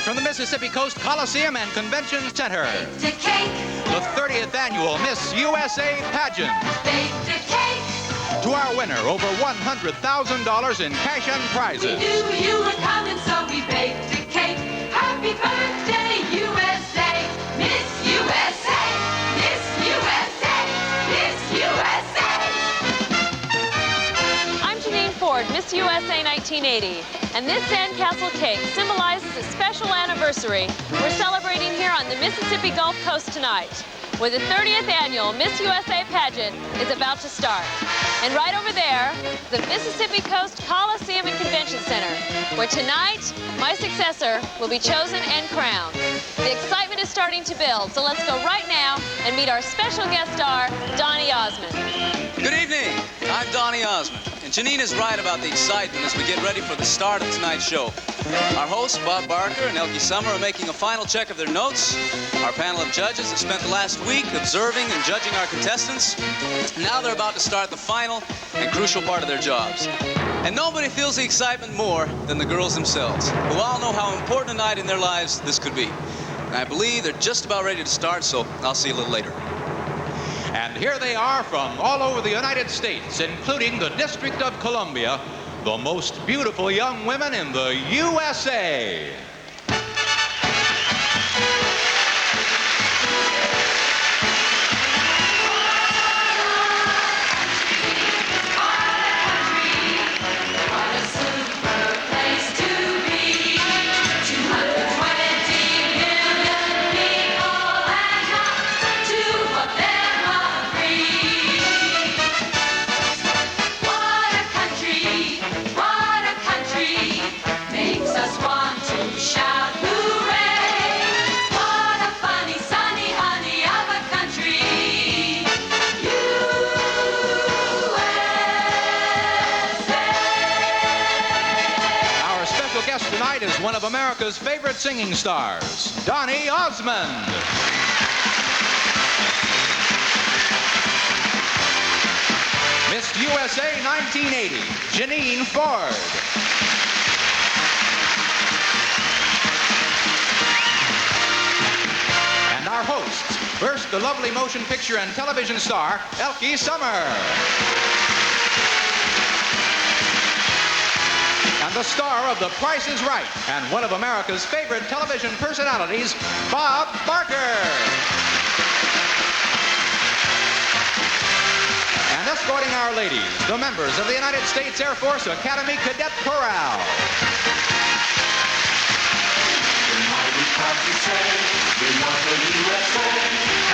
from the Mississippi Coast Coliseum and Convention Center. Baked a cake. The 30th annual Miss USA pageant. Baked a cake. To our winner, over $100,000 in cash and prizes. We knew you were coming, so we baked a cake. Happy birthday, USA. Miss USA. Miss USA. Miss USA. I'm Janine Ford, Miss USA 1980. And this sandcastle cake symbolizes a special anniversary we're celebrating here on the Mississippi Gulf Coast tonight, where the 30th annual Miss USA pageant is about to start. And right over there, the Mississippi Coast Coliseum and Convention Center, where tonight, my successor will be chosen and crowned. The excitement is starting to build, so let's go right now and meet our special guest star, Donny Osmond. Good evening. I'm Donny Osmond, and Janine is right about the excitement as we get ready for the start of tonight's show. Our hosts, Bob Barker and Elkie Summer, are making a final check of their notes. Our panel of judges have spent the last week observing and judging our contestants. Now they're about to start the final and crucial part of their jobs. And nobody feels the excitement more than the girls themselves, who all know how important a night in their lives this could be. And I believe they're just about ready to start, so I'll see you a little later. And here they are from all over the United States, including the District of Columbia, the most beautiful young women in the USA. Tonight is one of America's favorite singing stars, Donny Osmond. Miss USA 1980, Janine Ford. And our hosts, first the lovely motion picture and television star, Elkie Summer. And the star of The Price is Right, and one of America's favorite television personalities, Bob Barker. And escorting our ladies, the members of the United States Air Force Academy Cadet Chorale. We're mighty proud to say we love the USA,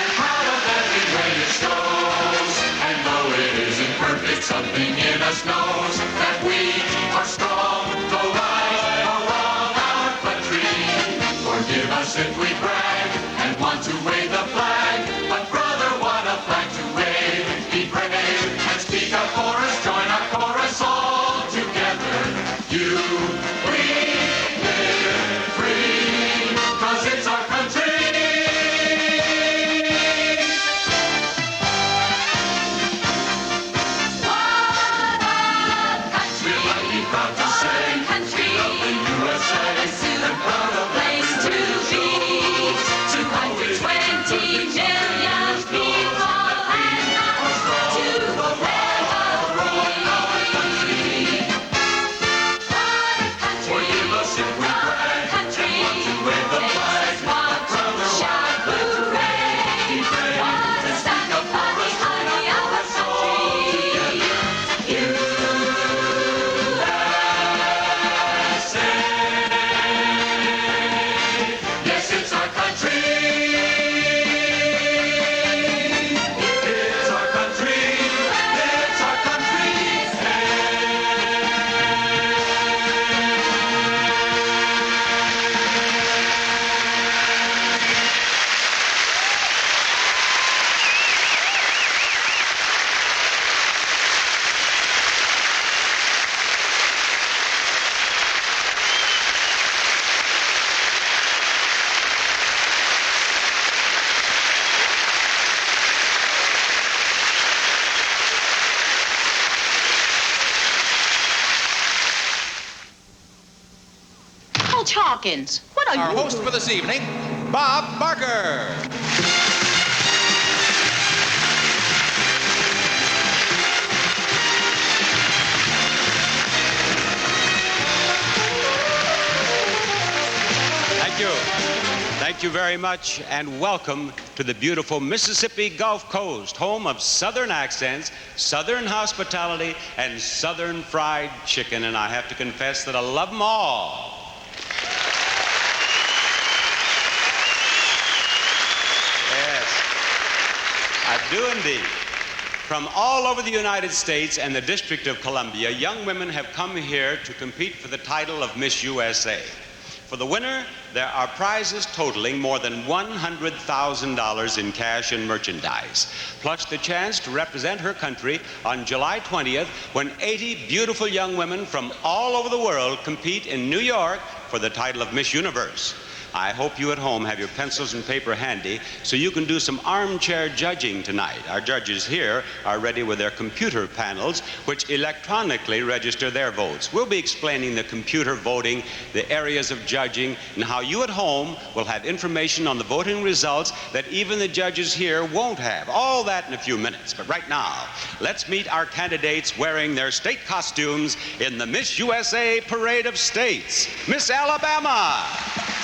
and proud of every way it shows. And though it isn't perfect, something in us knows that we are strong. Forgive us if we brag and want to wave the flag, but brother, what a flag to wave. Be brave and speak up for us, join our chorus all together. You, we live free, 'cause it's our country. What a country. We're mighty proud to say we love the USA, and proud of Place to be. 220 million people and not to the What a country. Forgive us if we brag Country. and want to wave the flag, but brother, Shout hooray. be brave What a and speak up for us, join our chorus all together. USA. Yes, it's our country. It's our country. It's our country. Coach Hawkins, what Our host for this evening, Bob Barker. Thank you. Thank you very much, and welcome to the beautiful Mississippi Gulf Coast, home of Southern accents, Southern hospitality, and Southern fried chicken. And I have to confess that I love them all. Yes, I do indeed. From all over the United States and the District of Columbia, young women have come here to compete for the title of Miss USA. For the winner, there are prizes totaling more than $100,000 in cash and merchandise, plus the chance to represent her country on July 20th when 80 beautiful young women from all over the world compete in New York for the title of Miss Universe. I hope you at home have your pencils and paper handy so you can do some armchair judging tonight. Our judges here are ready with their computer panels, which electronically register their votes. We'll be explaining the computer voting, the areas of judging, and how you at home will have information on the voting results that even the judges here won't have. All that in a few minutes. But right now, let's meet our candidates wearing their state costumes in the Miss USA Parade of States. Miss Alabama.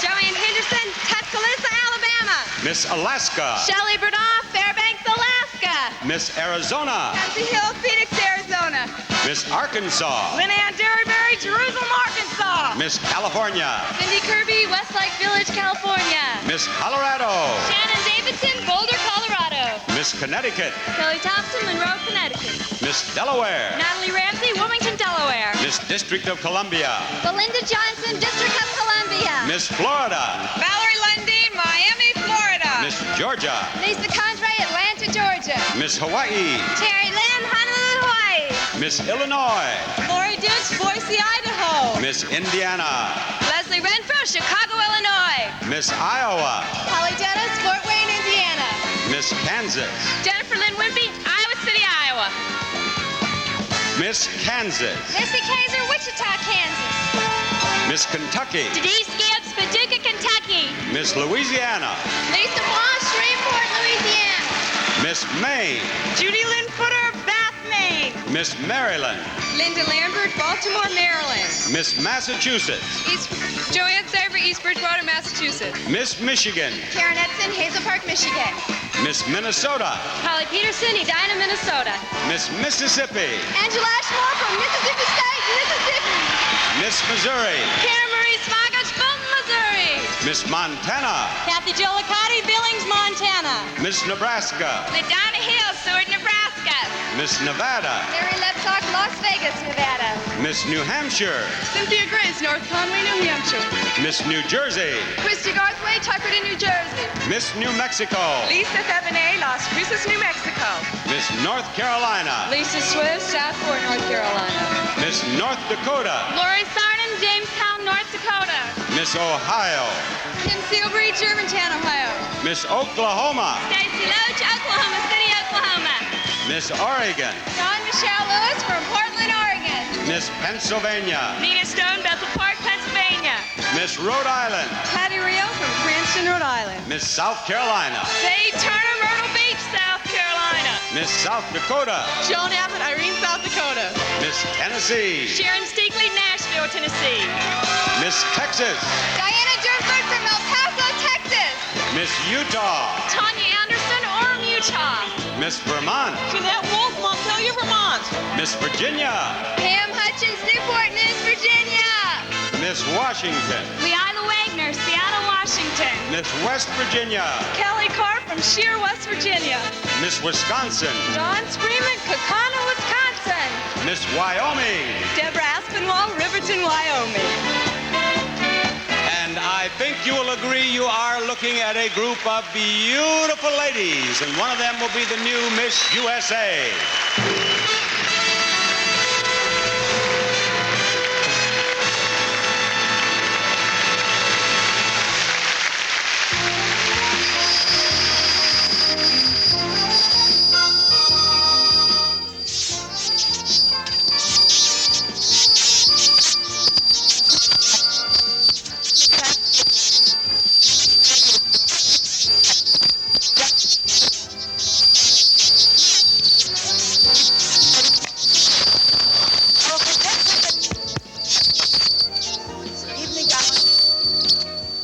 Joanne Henderson, Tuscaloosa, Alabama. Miss Alaska. Shelley Bernard, Fairbanks, Alaska. Miss Arizona. Patsy Hill, Phoenix, Arizona. Miss Arkansas. Lynn Ann Derryberry, Jerusalem, Arkansas. Miss California. Cindy Kirby, Westlake Village, California. Miss Colorado. Shannon Davidson, Boulder, Colorado. Miss Connecticut. Kelly Thompson, Monroe, Connecticut. Miss Delaware. Natalie Ramsey, Wilmington, Delaware. Miss District of Columbia. Belinda Johnson, District of Columbia. Miss Florida. Valerie Lundeen, Miami, Florida. Miss Georgia. Lisa Condrey, Atlanta, Georgia. Miss Hawaii. Terry Lynn, Honolulu, Hawaii. Miss Illinois. Lori Dutch, Boise, Idaho. Miss Indiana. Leslie Renfro, Chicago, Illinois. Miss Iowa. Holly Dennis, Fort Wayne, Indiana. Miss Kansas. Jennifer Lynn Wimpy, Iowa City, Iowa. Miss Kansas. Missy Kaiser, Wichita, Kansas. Miss Kentucky. Denise Gibbs, Paducah, Kentucky. Miss Louisiana. Lisa Blanche, Shreveport, Louisiana. Miss Maine. Judy Lynn Footer, Bath, Maine. Miss Maryland. Linda Lambert, Baltimore, Maryland. Miss Massachusetts. Joanne Saver, East Bridgewater, Massachusetts. Miss Michigan. Karen Edson, Hazel Park, Michigan. Miss Minnesota. Holly Peterson, Edina, Minnesota. Miss Mississippi. Angela Ashmore from Mississippi State, Mississippi. Miss Missouri. Karen Marie Smagach, Fulton, Missouri. Miss Montana. Kathy Giolicotti, Billings, Montana. Miss Nebraska. LaDonna Hill, Seward, Nebraska. Miss Nevada. Larry Leptock, Las Vegas, Nevada. Miss New Hampshire. Cynthia Grace, North Conway, New Hampshire. Miss New Jersey. Christy Garthway, Tuckerton, New Jersey. Miss New Mexico. Lisa Thevenet, Las Cruces, New Mexico. Miss North Carolina. Lisa Swift, Southport, North Carolina. Miss North Dakota. Lori Sarnon, Jamestown, North Dakota. Miss Ohio. Kim Sealbury, Germantown, Ohio. Miss Oklahoma. Stacy Loach, Oklahoma City, Oklahoma. Miss Oregon. John Michelle Lewis from Portland, Oregon. Miss Pennsylvania. Nina Stone, Bethel Park, Pennsylvania. Miss Rhode Island. Patty Rio from Cranston, Rhode Island. Miss South Carolina. Say Turner, Myrtle Beach, South Carolina. Miss South Dakota. Joan Abbott, Irene, South Dakota. Miss Tennessee. Sharon Steakley, Nashville, Tennessee. Miss Texas. Diana Durnford from El Paso, Texas. Miss Utah. Tanya Anderson, Orem, Utah. Miss Vermont. Jeanette Wolf, Montpelier, Vermont. Miss Virginia. Pam Hutchins, Newport News, Virginia. Miss Washington. Leila Wagner, Seattle, Washington. Miss West Virginia. Kelly Carr from Shear, West Virginia. Miss Wisconsin. Don Screamin, Kaukauna, Wisconsin. Miss Wyoming. Deborah Aspinwall, Riverton, Wyoming. And I think you will agree you are looking at a group of beautiful ladies, and one of them will be the new Miss USA.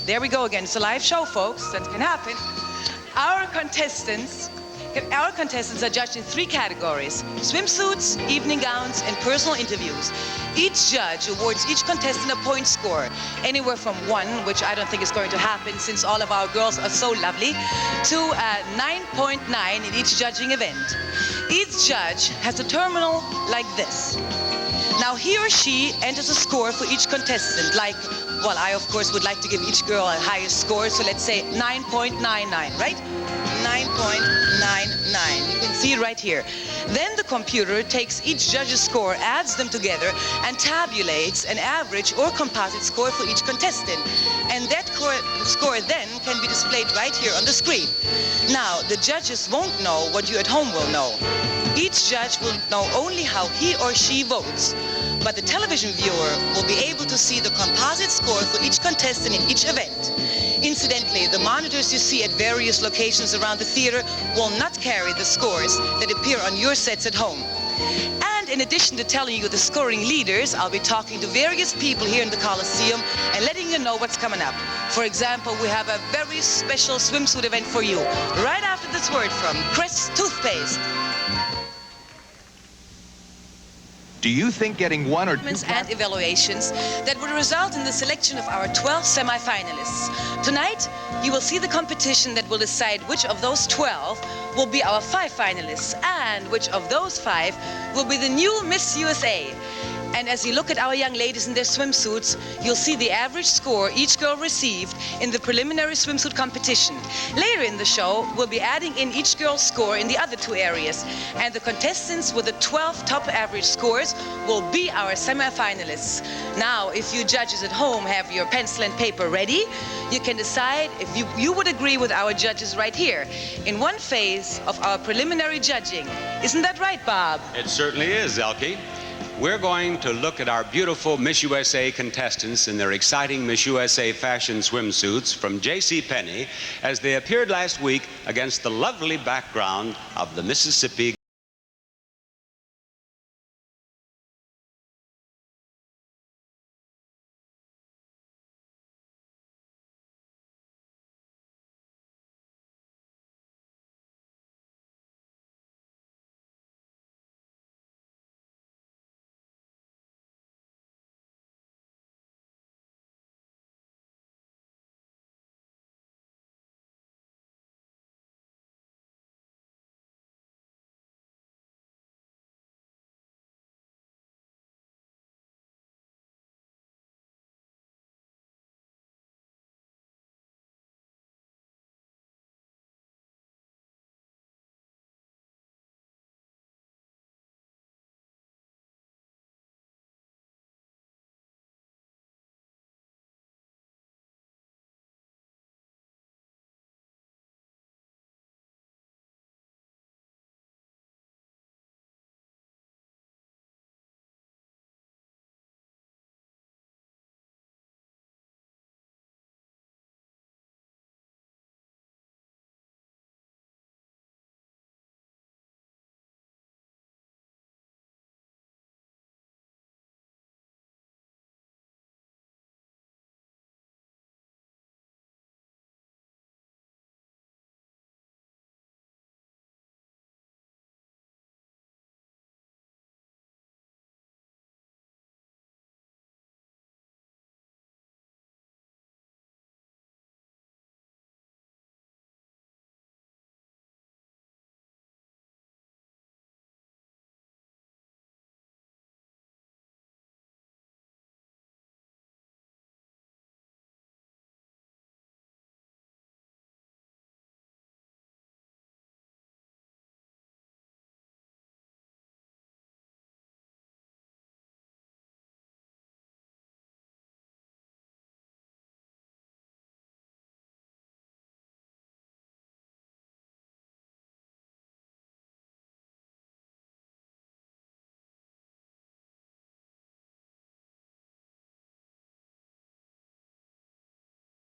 there we go again. It's a live show, folks. That can happen. Our contestants are judged in 3 categories: swimsuits, evening gowns, and personal interviews. Each judge awards each contestant a point score, anywhere from 1, which I don't think is going to happen since all of our girls are so lovely, to 9.9 in each judging event. Each judge has a terminal like this. Now he or she enters a score for each contestant, like, well, I of course would like to give each girl a higher score, so let's say 9.99, right? 9.99. You can see it right here. Then the computer takes each judge's score, adds them together, and tabulates an average or composite score for each contestant. And that score then can be displayed right here on the screen. Now, the judges won't know what you at home will know. Each judge will know only how he or she votes, but the television viewer will be able to see the composite score for each contestant in each event. Incidentally, the monitors you see at various locations around the theater will not carry the scores that appear on your sets at home. And in addition to telling you the scoring leaders, I'll be talking to various people here in the Coliseum and letting you know what's coming up. For example, we have a very special swimsuit event for you right after this word from Crest Toothpaste. Do you think getting 1 or 2 and evaluations that will result in the selection of our 12 semi-finalists? Tonight, you will see the competition that will decide which of those 12 will be our 5 finalists and which of those 5 will be the new Miss USA. And as you look at our young ladies in their swimsuits, you'll see the average score each girl received in the preliminary swimsuit competition. Later in the show, we'll be adding in each girl's score in the other 2 areas. And the contestants with the 12 top average scores will be our semi-finalists. Now, if you judges at home have your pencil and paper ready, you can decide if you would agree with our judges right here in one phase of our preliminary judging. Isn't that right, Bob? It certainly is, Elke. We're going to look at our beautiful Miss USA contestants in their exciting Miss USA fashion swimsuits from JCPenney as they appeared last week against the lovely background of the Mississippi.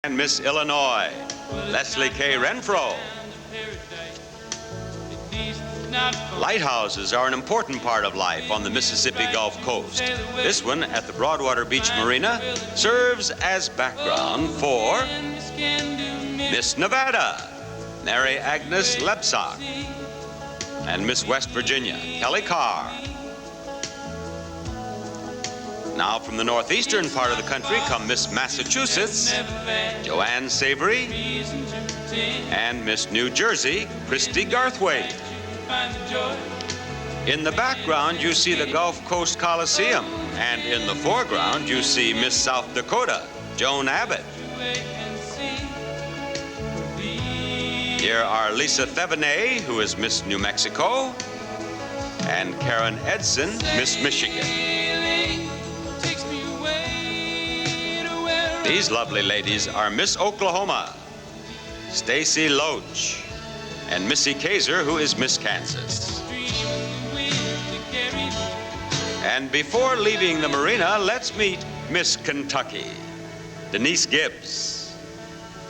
And Miss Illinois, Leslie K. Renfro. Lighthouses are an important part of life on the Mississippi Gulf Coast. This one at the Broadwater Beach Marina serves as background for Miss Nevada, Mary Agnes Lebsack, and Miss West Virginia, Kelly Carr. Now from the northeastern part of the country come Miss Massachusetts, Joanne Savory, and Miss New Jersey, Christy Garthwaite. In the background, you see the Gulf Coast Coliseum, and in the foreground, you see Miss South Dakota, Joan Abbott. Here are Lisa Thevenet, who is Miss New Mexico, and Karen Edson, Miss Michigan. These lovely ladies are Miss Oklahoma, Stacy Loach, and Missy Kaiser, who is Miss Kansas. And before leaving the marina, let's meet Miss Kentucky, Denise Gibbs,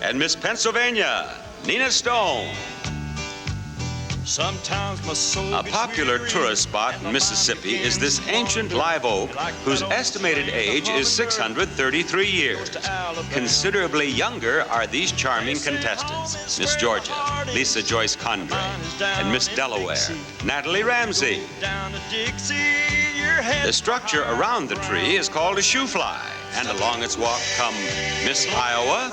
and Miss Pennsylvania, Nina Stone. A popular tourist spot in Mississippi is this ancient live oak whose estimated age is 633 years. Considerably younger are these charming contestants, Miss Georgia, Lisa Joyce Condrey, and Miss Delaware, Natalie Ramsey. The structure around the tree is called a shoe fly, and along its walk come Miss Iowa,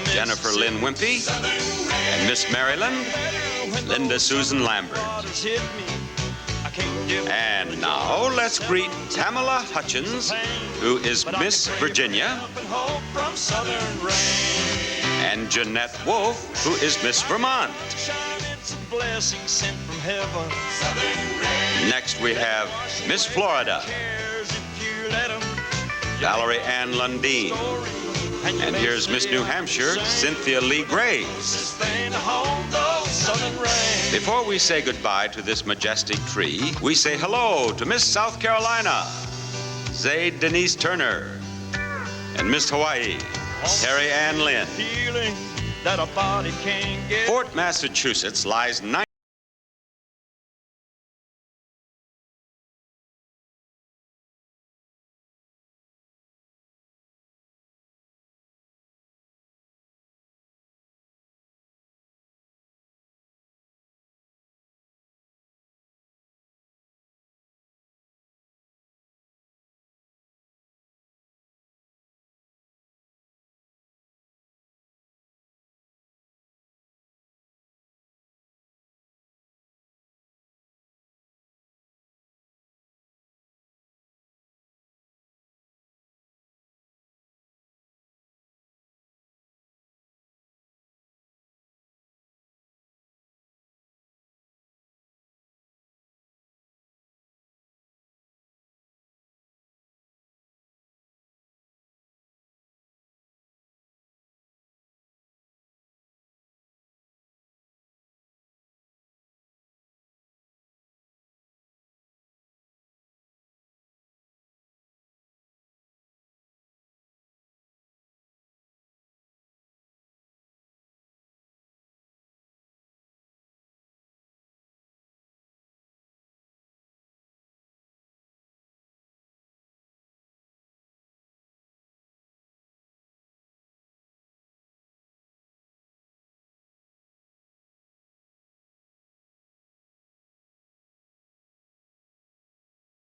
Jennifer Lynn Wimpy, and Miss Maryland, Linda Susan Lambert. And now let's greet Pamela Hutchins, who is Miss Virginia, and Jeanette Wolf, who is Miss Vermont. Next we have Miss Florida, Valerie Ann Lundeen. And here's Miss New Hampshire, Cynthia Lee Graves. Before we say goodbye to this majestic tree, we say hello to Miss South Carolina, Zayd Denise Turner, and Miss Hawaii, Terry Ann Lynn. Fort Massachusetts lies 9.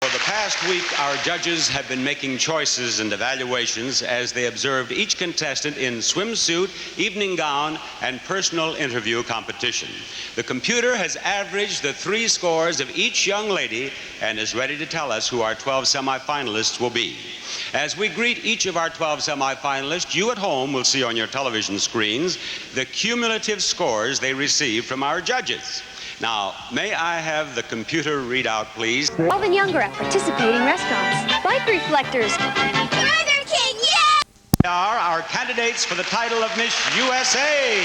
For the past week, our judges have been making choices and evaluations as they observed each contestant in swimsuit, evening gown, and personal interview competition. The computer has averaged the 3 scores of each young lady and is ready to tell us who our 12 semifinalists will be. As we greet each of our 12 semifinalists, you at home will see on your television screens the cumulative scores they received from our judges. Now, may I have the computer readout, please? 12 and younger at participating restaurants. Bike reflectors. Burger King, yeah! They are our candidates for the title of Miss USA.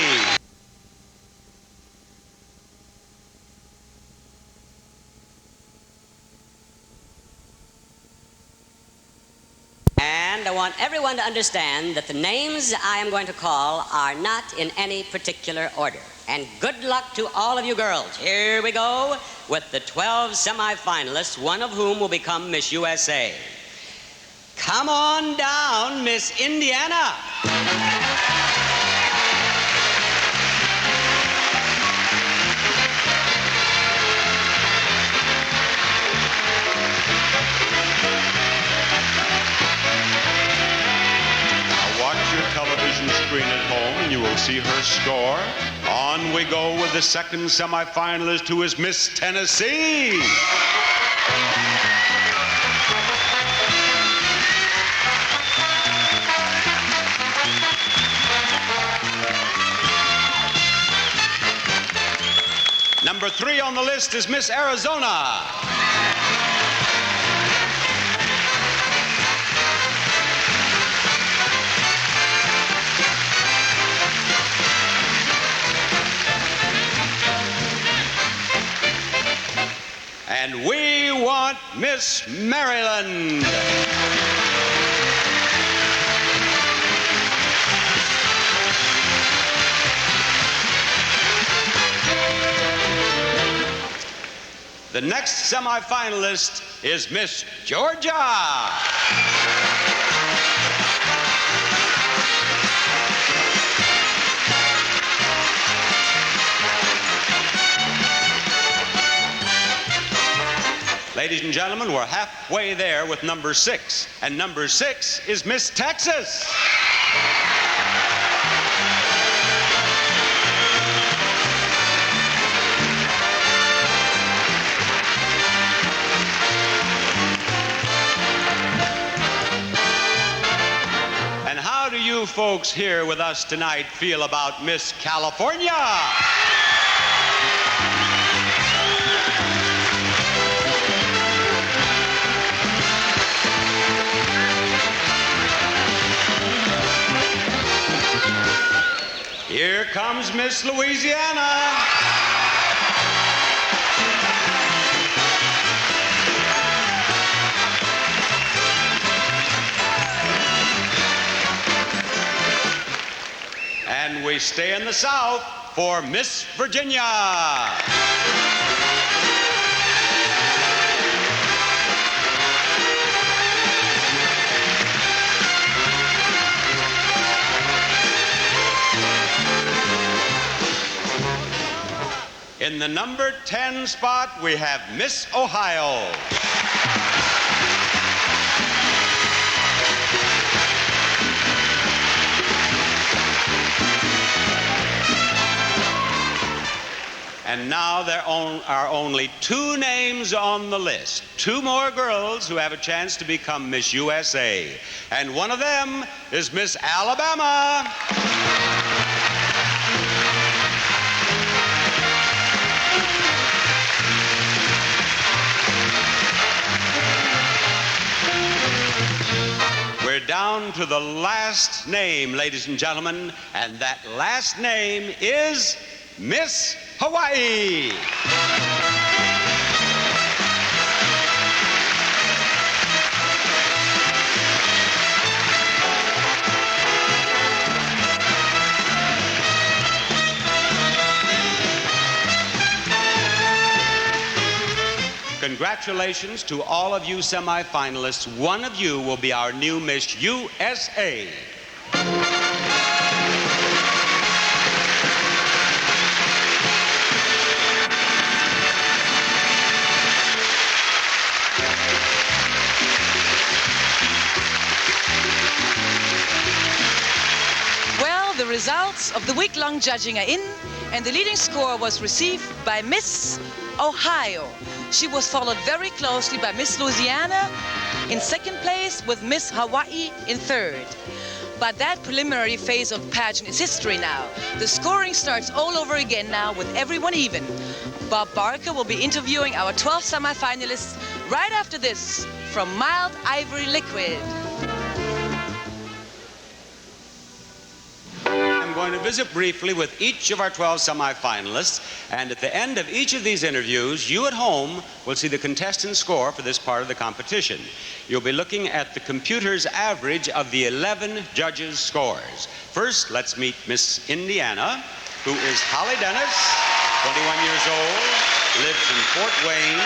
And I want everyone to understand that the names I am going to call are not in any particular order. And good luck to all of you girls. Here we go with the 12 semifinalists, one of whom will become Miss USA. Come on down, Miss Indiana. Watch your television screen at home and you will see her score. On we go with the second semifinalist, who is Miss Tennessee. Number 3 on the list is Miss Arizona. And we want Miss Maryland. The next semifinalist is Miss Georgia. Ladies and gentlemen, we're halfway there with number 6. And number 6 is Miss Texas. And how do you folks here with us tonight feel about Miss California? Here comes Miss Louisiana. And we stay in the South for Miss Virginia. In the number 10 spot, we have Miss Ohio. And now there are only 2 names on the list. 2 more girls who have a chance to become Miss USA. And one of them is Miss Alabama. We're down to the last name, ladies and gentlemen, and that last name is Miss Hawaii. Congratulations to all of you semifinalists. One of you will be our new Miss USA. Well, the results of the week-long judging are in, and the leading score was received by Miss Ohio. She was followed very closely by Miss Louisiana in second place, with Miss Hawaii in third. But that preliminary phase of pageant is history now. The scoring starts all over again now with everyone even. Bob Barker will be interviewing our 12 semifinalists right after this from Mild Ivory Liquid. I'm going to visit briefly with each of our 12 semifinalists, and at the end of each of these interviews, you at home will see the contestant score for this part of the competition. You'll be looking at the computer's average of the 11 judges' scores. First, let's meet Miss Indiana. who is Holly Dennis, 21 years old, lives in Fort Wayne,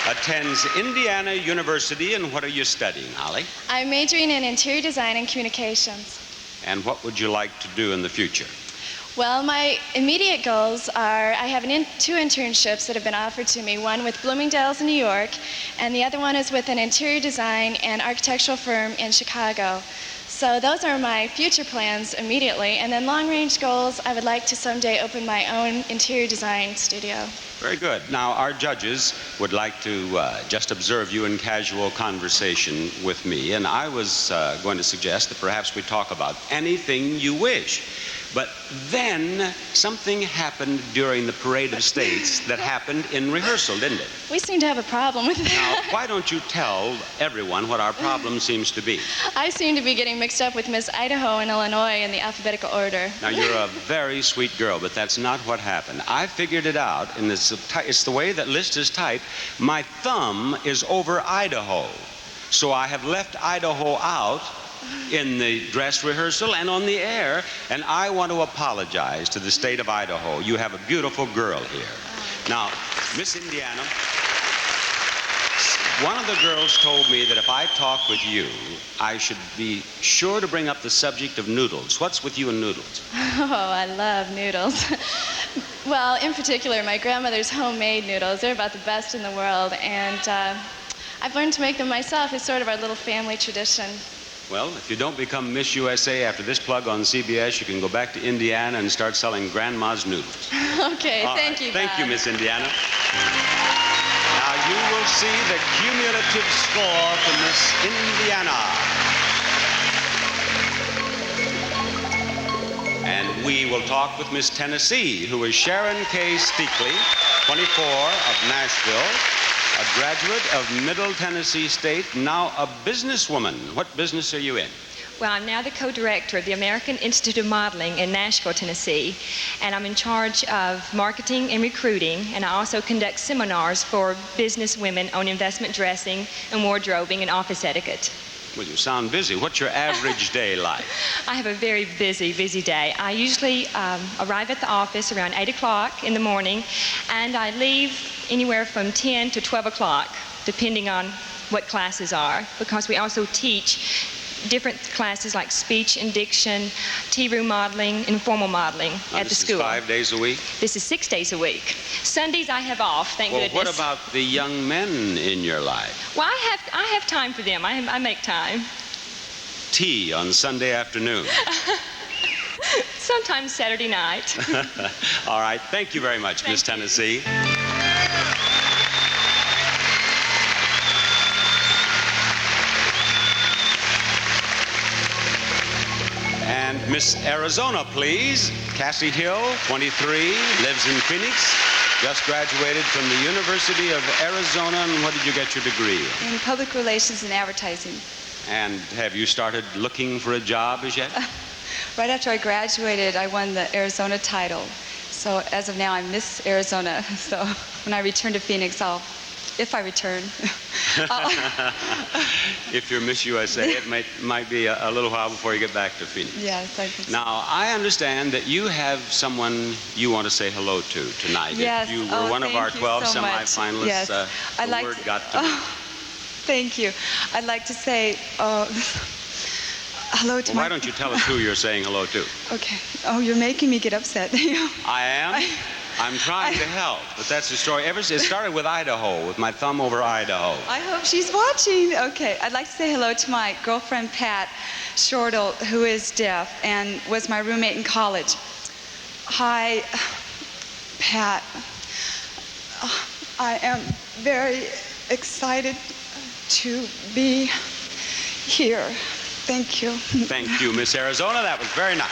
attends Indiana University. And what are you studying, Holly? I'm majoring in interior design and communications. And what would you like to do in the future? Well, my immediate goals are I have two internships that have been offered to me, one with Bloomingdale's in New York, and the other one is with an interior design and architectural firm in Chicago. So those are my future plans immediately. And then long-range goals, I would like to someday open my own interior design studio. Very good. Now, our judges would like to just observe you in casual conversation with me, and I was going to suggest that perhaps we talk about anything you wish. But then something happened during the Parade of States that happened in rehearsal, didn't it? We seem to have a problem with that. Now, why don't you tell everyone what our problem seems to be? I seem to be getting mixed up with Miss Idaho in Illinois in the alphabetical order. Now, you're a very sweet girl, but that's not what happened. I figured it out, and it's the way that list is typed. My thumb is over Idaho, so I have left Idaho out in the dress rehearsal and on the air, and I want to apologize to the state of Idaho. You have a beautiful girl here. Now, Miss Indiana, one of the girls told me that if I talk with you, I should be sure to bring up the subject of noodles. What's with you and noodles? Oh, I love noodles. Well, in particular, my grandmother's homemade noodles. They're about the best in the world, and I've learned to make them myself. It's sort of our little family tradition. Well, if you don't become Miss USA after this plug on CBS, you can go back to Indiana and start selling Grandma's noodles. Okay, thank you, Bob. Thank you, Miss Indiana. Now you will see the cumulative score from Miss Indiana. And we will talk with Miss Tennessee, who is Sharon K. Steakley, 24, of Nashville. A graduate of Middle Tennessee State, now a businesswoman. What business are you in? Well, I'm now the co-director of the American Institute of Modeling in Nashville, Tennessee, and I'm in charge of marketing and recruiting, and I also conduct seminars for business women on investment dressing and wardrobing and office etiquette. Well, you sound busy. What's your average day like? I have a very busy day. I usually arrive at the office around 8 o'clock in the morning, and I leave anywhere from 10 to 12 o'clock, depending on what classes are, because we also teach different classes like speech and diction, tea room modeling, and formal modeling at the school. This is 5 days a week? This is 6 days a week. Sundays I have off, thank goodness. Well, what about the young men in your life? Well, I have time for them. I make time. Tea on Sunday afternoon. Sometimes Saturday night. All right. Thank you very much, Miss Tennessee. And Miss Arizona, please. Cassie Hill, 23, lives in Phoenix. Just graduated from the University of Arizona. And what did you get your degree in? In public relations and advertising. And have you started looking for a job as yet? Right after I graduated, I won the Arizona title. So as of now, I'm Miss Arizona. So when I return to Phoenix, if I return. If you're Miss USA, it might be a little while before you get back to Phoenix. Yes, I think so. Now, I understand that you have someone you want to say hello to tonight. Yes. If you were one of our 12 so semifinalists, yes. the word got to me. Thank you. I'd like to say hello to Why don't you tell us who you're saying hello to? Okay. Oh, you're making me get upset. I am? I'm trying to help, but that's the story. It started with Idaho, with my thumb over Idaho. I hope she's watching. Okay. I'd like to say hello to my girlfriend, Pat Shortle, who is deaf and was my roommate in college. Hi, Pat. I am very excited to be here. Thank you. Thank you, Miss Arizona. That was very nice.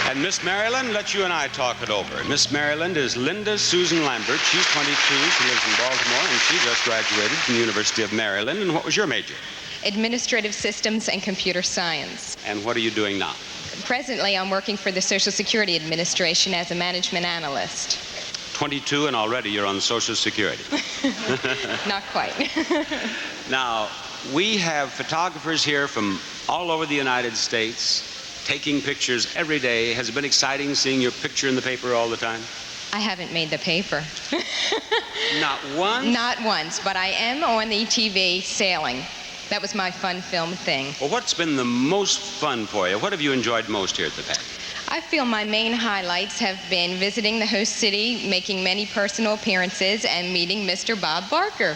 And Miss Maryland, let you and I talk it over. Miss Maryland is Linda Susan Lambert. She's 22. She lives in Baltimore, and she just graduated from the University of Maryland. And what was your major? Administrative Systems and Computer Science. And what are you doing now? Presently, I'm working for the Social Security Administration as a management analyst. 22, and already you're on Social Security. Not quite. Now, we have photographers here from all over the United States taking pictures every day. Has it been exciting seeing your picture in the paper all the time? I haven't made the paper. Not once? Not once, but I am on the TV sailing. That was my fun film thing. Well, what's been the most fun for you? What have you enjoyed most here at the pageant? I feel my main highlights have been visiting the host city, making many personal appearances, and meeting Mr. Bob Barker.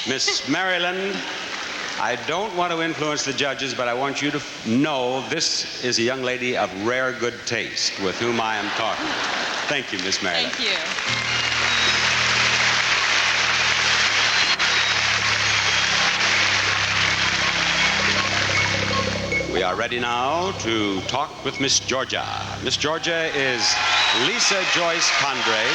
Miss Maryland, I don't want to influence the judges, but I want you to know this is a young lady of rare good taste with whom I am talking. Thank you, Miss Maryland. Thank you. We are ready now to talk with Miss Georgia. Miss Georgia is Lisa Joyce Condrey.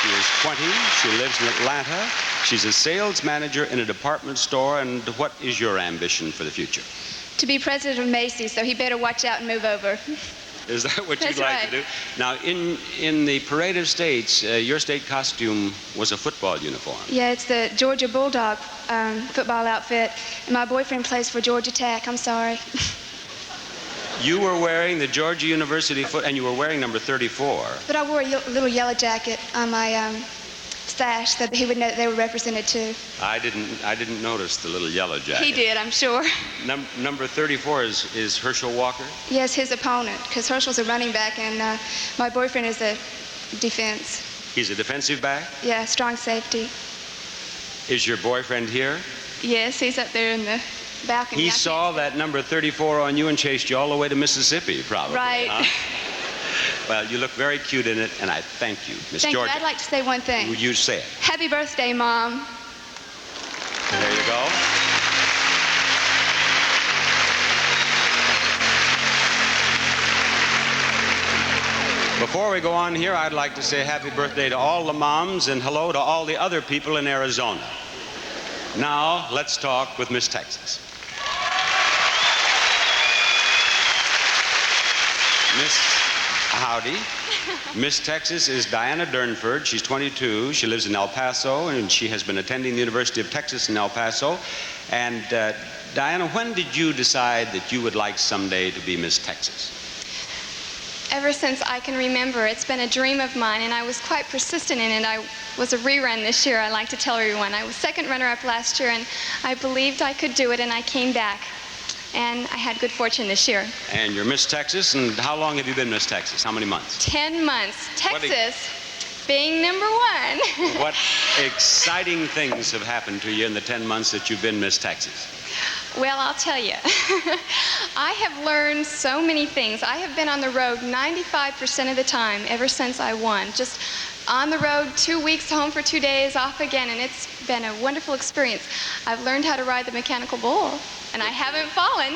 She is 20. She lives in Atlanta. She's a sales manager in a department store. And what is your ambition for the future? To be president of Macy's, so he better watch out and move over. Is that what you'd That's like right. to do? Now, in the parade of states, your state costume was a football uniform. Yeah, it's the Georgia Bulldog football outfit. And my boyfriend plays for Georgia Tech. I'm sorry. You were wearing the Georgia University and you were wearing number 34. But I wore a little yellow jacket on my stash so that he would know that they were represented too. I didn't notice the little yellow jacket. He did, I'm sure. Number 34 is Herschel Walker? Yes, his opponent, because Herschel's a running back and my boyfriend is a defense. He's a defensive back? Yeah, strong safety. Is your boyfriend here? Yes, he's up there in the balcony. He saw that number 34 on you and chased you all the way to Mississippi, probably. Right. Huh? Well, you look very cute in it, and I thank you, Miss Thank Georgia. you. I'd like to say one thing. You say it. Happy birthday, Mom. There you go. Before we go on here, I'd like to say happy birthday to all the moms and hello to all the other people in Arizona. Now, let's talk with Miss Texas. Miss Howdy. Miss Texas is Diana Durnford. She's 22. She lives in El Paso, and she has been attending the University of Texas in El Paso. And Diana, when did you decide that you would like someday to be Miss Texas? Ever since I can remember. It's been a dream of mine, and I was quite persistent in it. I was a rerun this year, I like to tell everyone. I was second runner-up last year, and I believed I could do it, and I came back. And I had good fortune this year. And you're Miss Texas, and how long have you been Miss Texas? How many months? 10 months. Texas being number one. What exciting things have happened to you in the 10 months that you've been Miss Texas? Well, I'll tell you. I have learned so many things. I have been on the road 95% of the time ever since I won. Just on the road, 2 weeks, home for 2 days, off again, and it's been a wonderful experience. I've learned how to ride the mechanical bull, and I haven't fallen.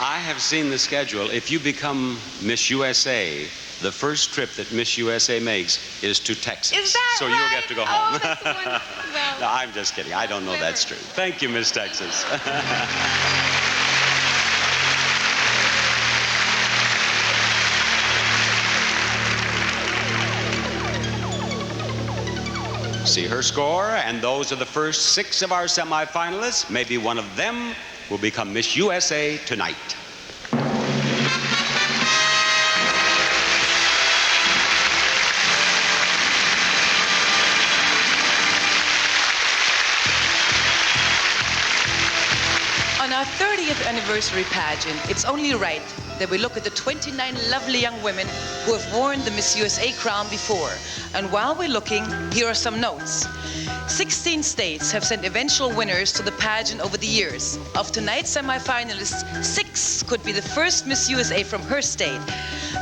I have seen the schedule. If you become Miss USA, the first trip that Miss USA makes is to Texas. Is that so right? you'll get to go home. Oh, that's wonderful. Well, No, I'm just kidding. I don't know that's true. Thank you, Miss Texas. See her score, and those are the first 6 of our semifinalists. Maybe one of them will become Miss USA tonight. On our 30th anniversary pageant, it's only right that we look at the 29 lovely young women who have worn the Miss USA crown before. And while we're looking, here are some notes. 16 states have sent eventual winners to the pageant over the years. Of tonight's semifinalists, 6 could be the first Miss USA from her state.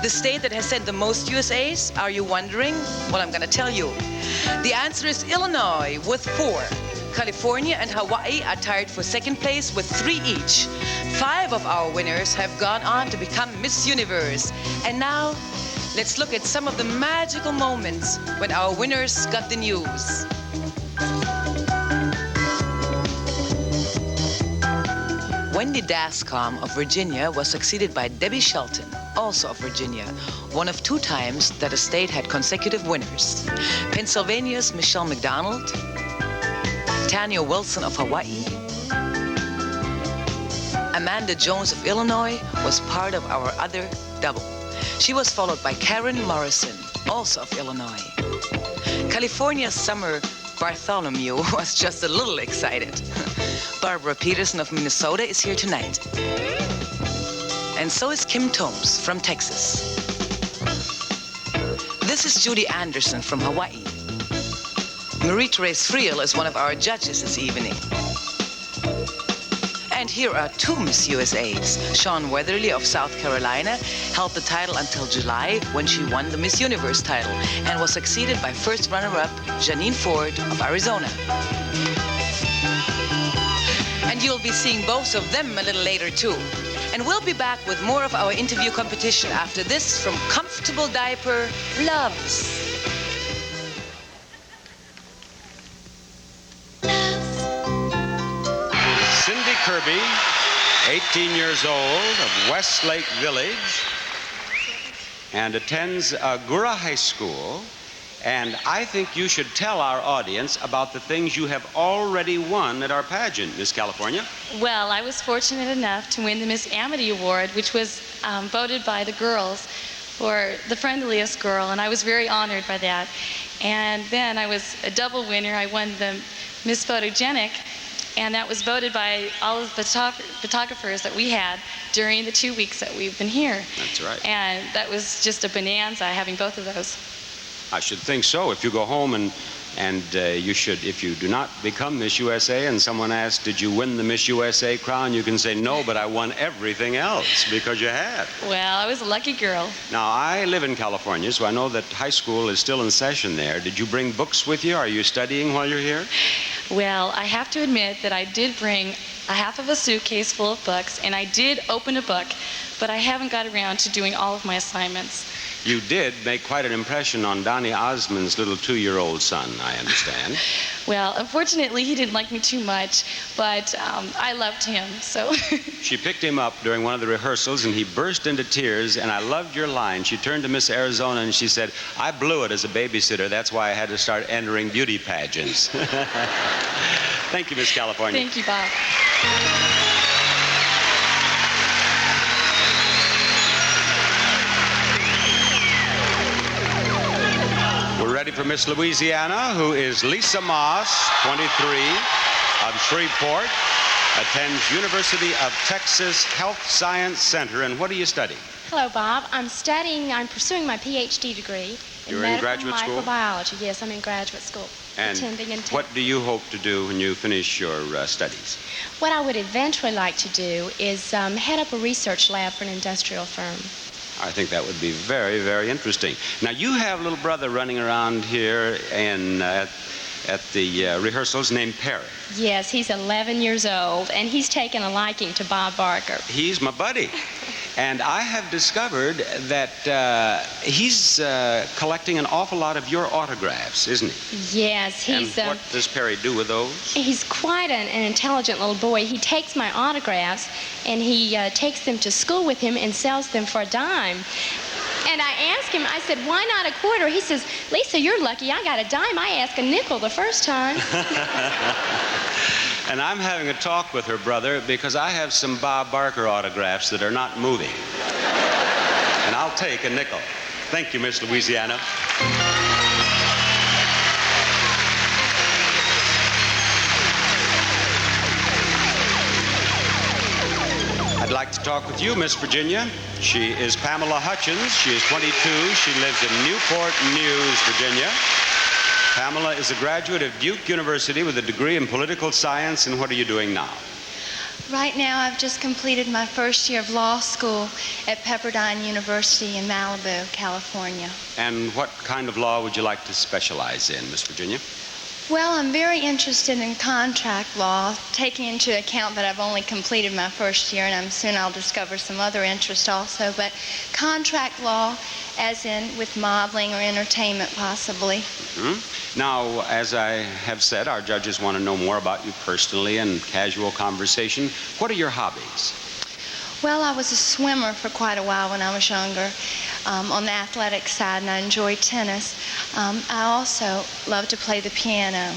The state that has sent the most USAs, are you wondering? Well, I'm gonna tell you. The answer is Illinois with 4. California and Hawaii are tied for second place with 3 each. 5 of our winners have gone on to become Miss Universe. And now, let's look at some of the magical moments when our winners got the news. Wendy Dascom of Virginia was succeeded by Debbie Shelton, also of Virginia, one of 2 times that a state had consecutive winners. Pennsylvania's Michelle McDonald, Tanya Wilson of Hawaii. Amanda Jones of Illinois was part of our other double. She was followed by Karen Morrison, also of Illinois. California's Summer Bartholomew was just a little excited. Barbara Peterson of Minnesota is here tonight. And so is Kim Tomes from Texas. This is Judy Anderson from Hawaii. Marie-Therese Friel is one of our judges this evening. And here are two Miss USAs. Sean Weatherly of South Carolina held the title until July when she won the Miss Universe title and was succeeded by first runner-up Janine Ford of Arizona. And you'll be seeing both of them a little later too. And we'll be back with more of our interview competition after this from Comfortable Diaper Loves. Cindy Kirby, 18 years old, of Westlake Village, and attends Gura High School. And I think you should tell our audience about the things you have already won at our pageant, Miss California. Well, I was fortunate enough to win the Miss Amity Award, which was voted by the girls for the friendliest girl, and I was very honored by that. And then I was a double winner. I won the Miss Photogenic, and that was voted by all of the photographers that we had during the 2 weeks that we've been here. That's right. And that was just a bonanza having both of those. I should think so. If you go home and you should, if you do not become Miss USA and someone asks, did you win the Miss USA crown? You can say, no, but I won everything else, because you had. Well, I was a lucky girl. Now, I live in California, so I know that high school is still in session there. Did you bring books with you? Are you studying while you're here? Well, I have to admit that I did bring a half of a suitcase full of books, and I did open a book, but I haven't got around to doing all of my assignments. You did make quite an impression on Donny Osmond's little 2-year-old son, I understand. Well, unfortunately, he didn't like me too much, but I loved him, so. She picked him up during one of the rehearsals, and he burst into tears, and I loved your line. She turned to Miss Arizona, and she said, I blew it as a babysitter. That's why I had to start entering beauty pageants. Thank you, Miss California. Thank you, Bob. We're ready for Miss Louisiana, who is Lisa Moss, 23, of Shreveport, attends University of Texas Health Science Center. And what do you study? Hello, Bob. I'm pursuing my PhD degree You're in graduate school? microbiology. Yes, I'm in graduate school. And what do you hope to do when you finish your studies? What I would eventually like to do is head up a research lab for an industrial firm. I think that would be very, very interesting. Now, you have a little brother running around here at the rehearsals named Perry. Yes, he's 11 years old, and he's taken a liking to Bob Barker. He's my buddy. And I have discovered that he's collecting an awful lot of your autographs, isn't he? Yes, he's... And what does Perry do with those? He's quite an intelligent little boy. He takes my autographs, and he takes them to school with him and sells them for a dime. And I asked him, I said, why not a quarter? He says, Lisa, you're lucky. I got a dime. I asked a nickel the first time. And I'm having a talk with her brother because I have some Bob Barker autographs that are not moving. And I'll take a nickel. Thank you, Miss Louisiana. I'd like to talk with you, Miss Virginia. She is Pamela Hutchins. She is 22. She lives in Newport News, Virginia. Pamela is a graduate of Duke University with a degree in political science. And what are you doing now? Right now, I've just completed my first year of law school at Pepperdine University in Malibu, California. And what kind of law would you like to specialize in, Miss Virginia? Well, I'm very interested in contract law, taking into account that I've only completed my first year, and soon I'll discover some other interest also. But contract law, as in with modeling or entertainment, possibly. Mm-hmm. Now, as I have said, our judges want to know more about you personally and casual conversation. What are your hobbies? Well, I was a swimmer for quite a while when I was younger, on the athletic side, and I enjoyed tennis. I also love to play the piano.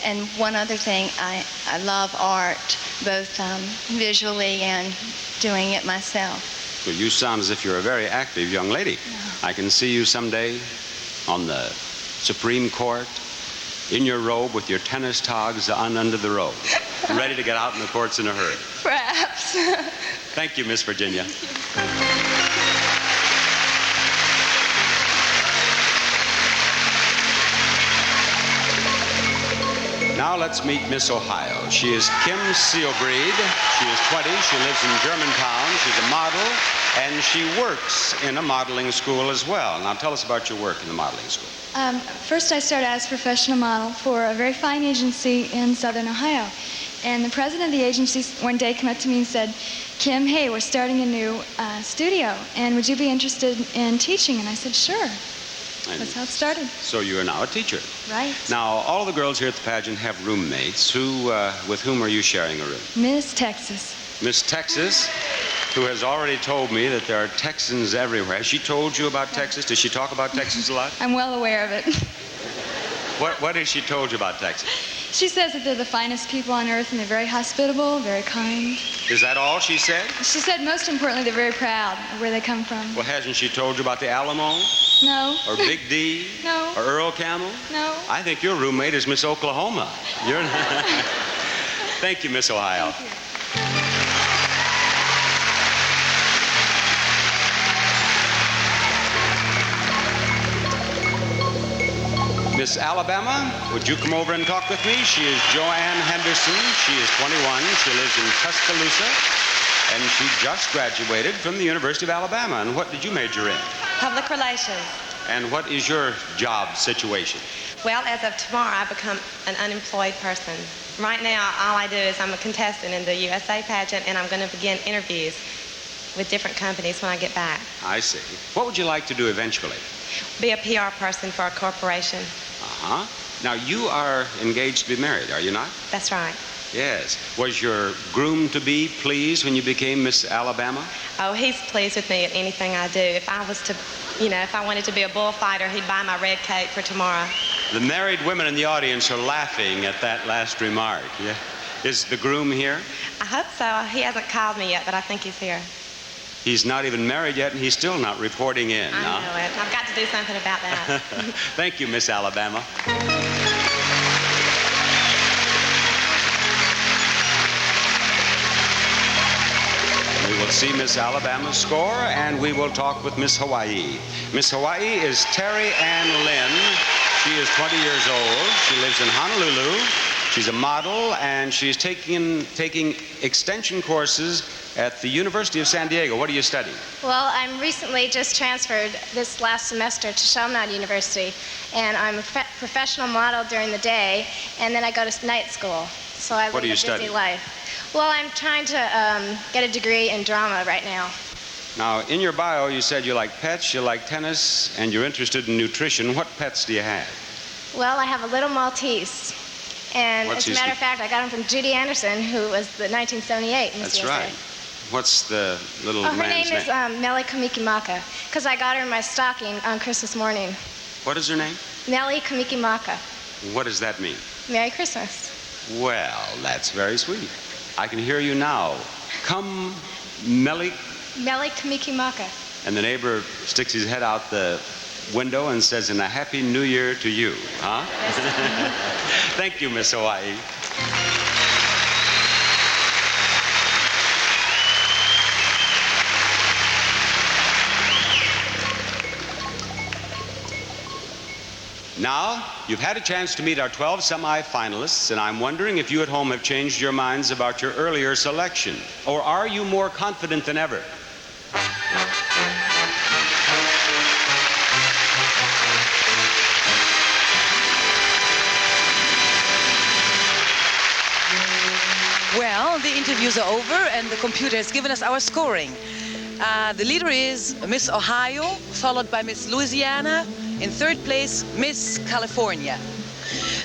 And one other thing, I love art, both visually and doing it myself. Well, you sound as if you're a very active young lady. I can see you someday on the Supreme Court, in your robe with your tennis togs on under the robe, ready to get out in the courts in a hurry. Perhaps. Thank you, Miss Virginia. Now let's meet Miss Ohio. She is Kim Seelbreed. She is 20. She lives in Germantown. She's a model, and she works in a modeling school as well. Now tell us about your work in the modeling school. First, I started as a professional model for a very fine agency in Southern Ohio. And the president of the agency one day came up to me and said, Kim, hey, we're starting a new studio, and would you be interested in teaching? And I said, sure. And that's how it started. So you are now a teacher. Right. Now, all the girls here at the pageant have roommates. With whom are you sharing a room? Miss Texas. Miss Texas, who has already told me that there are Texans everywhere. Has she told you about Texas? Does she talk about Texas a lot? I'm well aware of it. What has she told you about Texas? She says that they're the finest people on earth, and they're very hospitable, very kind. Is that all she said? She said, most importantly, they're very proud of where they come from. Well, hasn't she told you about the Alamo? No. Or Big D? No. Or Earl Camel? No. I think your roommate is Miss Oklahoma. You're Thank you, Miss Ohio. Thank you. Miss Alabama, would you come over and talk with me? She is Joanne Henderson. She is 21. She lives in Tuscaloosa, and she just graduated from the University of Alabama. And what did you major in? Public relations. And what is your job situation? Well, as of tomorrow, I become an unemployed person. Right now, all I do is I'm a contestant in the USA pageant, and I'm going to begin interviews with different companies when I get back. I see. What would you like to do eventually? Be a PR person for a corporation. Uh-huh. Now, you are engaged to be married, are you not? That's right. Yes. Was your groom-to-be pleased when you became Miss Alabama? Oh, he's pleased with me at anything I do. If I was to, if I wanted to be a bullfighter, he'd buy my red cape for tomorrow. The married women in the audience are laughing at that last remark. Yeah. Is the groom here? I hope so. He hasn't called me yet, but I think he's here. He's not even married yet, and he's still not reporting in. I know it. I've got to do something about that. Thank you, Miss Alabama. We will see Miss Alabama's score, and we will talk with Miss Hawaii. Miss Hawaii is Terry Ann Lynn. She is 20 years old. She lives in Honolulu. She's a model, and she's taking extension courses at the University of San Diego. What are you studying? Well, I'm recently just transferred this last semester to Chaminade University, and I'm a professional model during the day, and then I go to night school. So I live a busy life. Well, I'm trying to get a degree in drama right now. Now, in your bio, you said you like pets, you like tennis, and you're interested in nutrition. What pets do you have? Well, I have a little Maltese. And What's as a matter of fact, I got him from Judy Anderson, who was the 1978 Miss That's USA. right. What's the little her man's name is Melly Kamikimaka, because I got her in my stocking on Christmas morning. What is her name? Melly Kamikimaka. What does that mean? Merry Christmas. Well, that's very sweet. I can hear you now. Come, Melly. Melly Kamikimaka. And the neighbor sticks his head out the window and says, "And a Happy New Year to you," huh? Thank you, Miss Hawaii. Now, you've had a chance to meet our 12 semifinalists, and I'm wondering if you at home have changed your minds about your earlier selection, or are you more confident than ever? Well, the interviews are over, and the computer has given us our scoring. The leader is Miss Ohio, followed by Miss Louisiana. In third place, Miss California.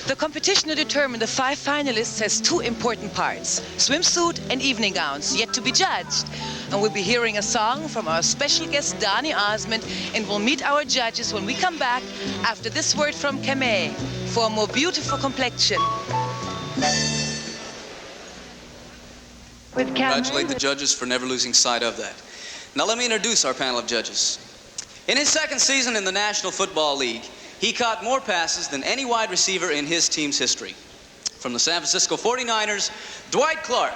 The competition to determine the 5 finalists has 2 important parts: swimsuit and evening gowns, yet to be judged. and we'll be hearing a song from our special guest, Donny Osmond, and we'll meet our judges when we come back after this word from Keme for a more beautiful complexion. Congratulate the judges for never losing sight of that. Now let me introduce our panel of judges. In his second season in the National Football League, he caught more passes than any wide receiver in his team's history. From the San Francisco 49ers, Dwight Clark.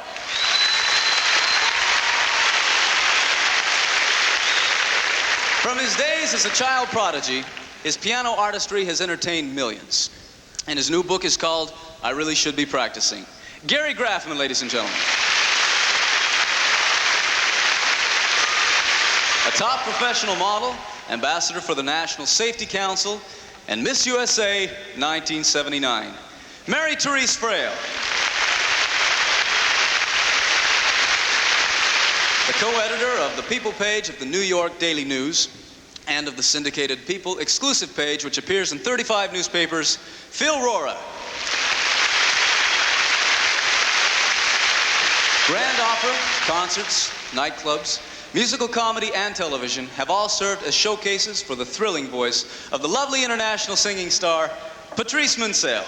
From his days as a child prodigy, his piano artistry has entertained millions. And his new book is called I Really Should Be Practicing. Gary Graffman, ladies and gentlemen. A top professional model, ambassador for the National Safety Council, and Miss USA 1979. Mary Therese Frail. The co-editor of the People page of the New York Daily News and of the syndicated People exclusive page, which appears in 35 newspapers, Phil Rora. Grand opera, concerts, nightclubs, musical comedy, and television have all served as showcases for the thrilling voice of the lovely international singing star, Patrice Munsell.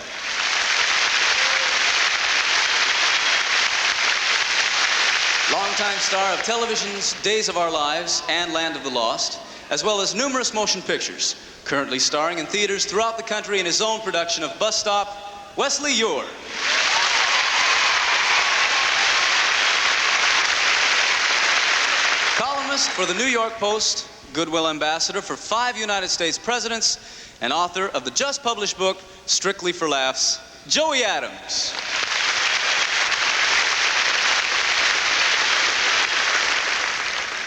Longtime star of television's Days of Our Lives and Land of the Lost, as well as numerous motion pictures, currently starring in theaters throughout the country in his own production of Bus Stop, Wesley Ure. Columnist for the New York Post, Goodwill Ambassador for 5 United States presidents, and author of the just published book, Strictly for Laughs, Joey Adams.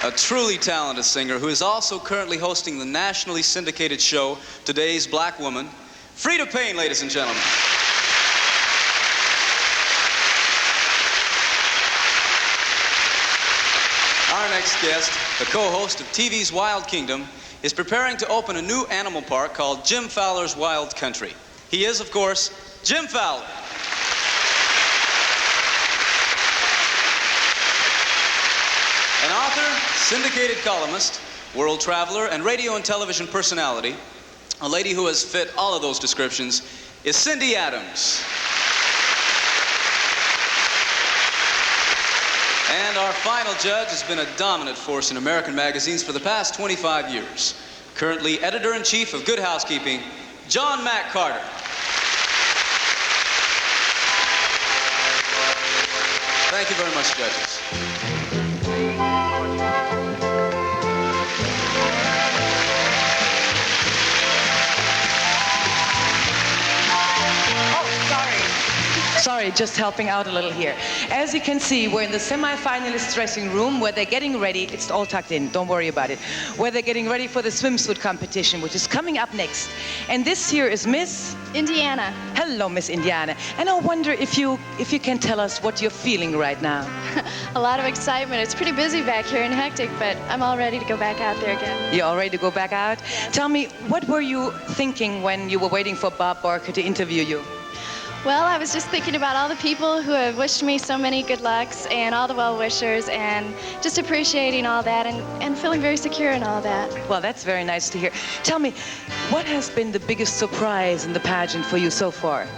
A truly talented singer who is also currently hosting the nationally syndicated show, Today's Black Woman, Frida Payne, ladies and gentlemen. Our next guest, the co-host of TV's Wild Kingdom, is preparing to open a new animal park called Jim Fowler's Wild Country. He is, of course, Jim Fowler. An author, syndicated columnist, world traveler, and radio and television personality, a lady who has fit all of those descriptions, is Cindy Adams. And our final judge has been a dominant force in American magazines for the past 25 years. Currently editor-in-chief of Good Housekeeping, John Mack Carter. Thank you very much, judges. Sorry, just helping out a little here. As you can see, we're in the semi-finalist dressing room where they're getting ready. It's all tucked in, don't worry about it. Where they're getting ready for the swimsuit competition, which is coming up next. And this here is Miss Indiana. Hello, Miss Indiana. And I wonder if you can tell us what you're feeling right now. A lot of excitement. It's pretty busy back here and hectic, but I'm all ready to go back out there again. You're all ready to go back out? Yes. Tell me, what were you thinking when you were waiting for Bob Barker to interview you? Well, I was just thinking about all the people who have wished me so many good lucks and all the well-wishers and just appreciating all that and feeling very secure in all that. Well, that's very nice to hear. Tell me, what has been the biggest surprise in the pageant for you so far?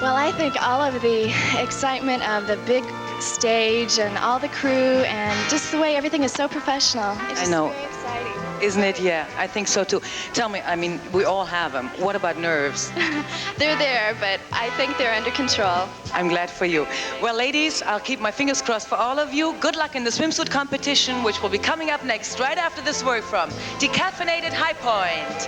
Well, I think all of the excitement of the big stage and all the crew and just the way everything is so professional. It's just very exciting. Isn't it? Yeah, I think so too. Tell me, I mean, we all have them. What about nerves? They're there, but I think they're under control. I'm glad for you. Well, ladies, I'll keep my fingers crossed for all of you. Good luck in the swimsuit competition, which will be coming up next, right after this word from Decaffeinated High Point.